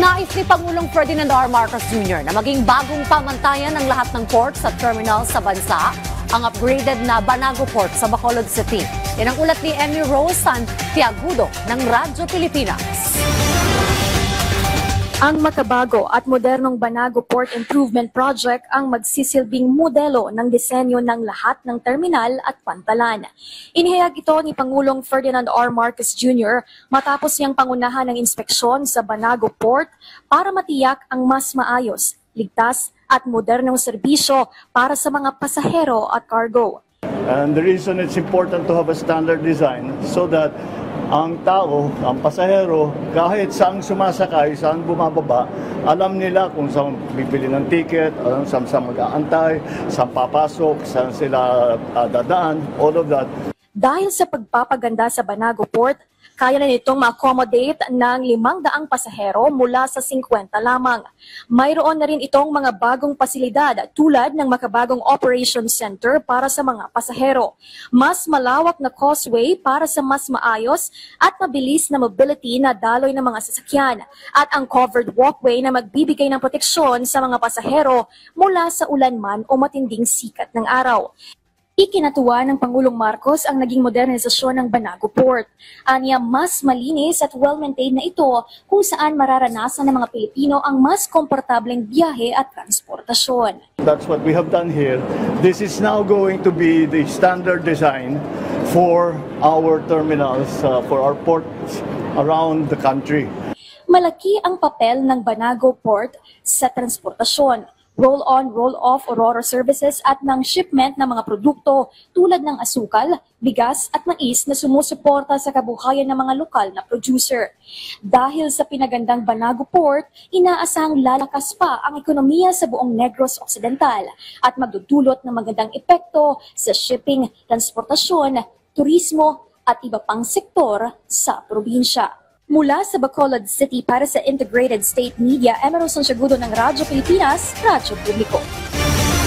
Nais ni Pangulong Ferdinand R. Marcos Jr. na maging bagong pamantayan ng lahat ng ports at terminals sa bansa ang upgraded na Banago Port sa Bacolod City. Yan ang ulat ni Emmy Rose Santiagudo ng Radyo Pilipinas. Ang makabago at modernong Banago Port Improvement Project ang magsisilbing modelo ng disenyo ng lahat ng terminal at pantalan. Inihayag ito ni Pangulong Ferdinand R. Marcos Jr. matapos niyang pangunahan ng inspeksyon sa Banago Port para matiyak ang mas maayos, ligtas at modernong serbisyo para sa mga pasahero at cargo. And the reason it's important to have a standard design so that ang tao, ang pasahero, kahit saan sumasakay, saan bumababa, alam nila kung saan bibili ng ticket, saan mag-aantay, saan papasok, saan sila dadaan, all of that. Dahil sa pagpapaganda sa Banago Port, kaya na nitong ma-accommodate ng 500 pasahero mula sa 50 lamang. Mayroon na rin itong mga bagong pasilidad tulad ng makabagong Operation Center para sa mga pasahero. Mas malawak na causeway para sa mas maayos at mabilis na mobility na daloy ng mga sasakyan at ang covered walkway na magbibigay ng proteksyon sa mga pasahero mula sa ulan man o matinding sikat ng araw. Ikinatuwa ng Pangulong Marcos ang naging modernisasyon ng Banago Port. Aniya mas malinis at well-maintained na ito kung saan mararanasan ng mga Pilipino ang mas komportableng biyahe at transportasyon. That's what we have done here. This is now going to be the standard design for our terminals, for our ports around the country. Malaki ang papel ng Banago Port sa transportasyon, roll-on, roll-off Aurora services at ng shipment ng mga produkto tulad ng asukal, bigas at mais na sumusuporta sa kabuhayan ng mga lokal na producer. Dahil sa pinagandang Banago Port, inaasahang lalakas pa ang ekonomiya sa buong Negros Occidental at magdudulot ng magandang epekto sa shipping, transportasyon, turismo at iba pang sektor sa probinsya. Mula sa Bacolod City para sa Integrated State Media, Emmy Rose Santiagudo ng Radyo Pilipinas, Radyo Publiko.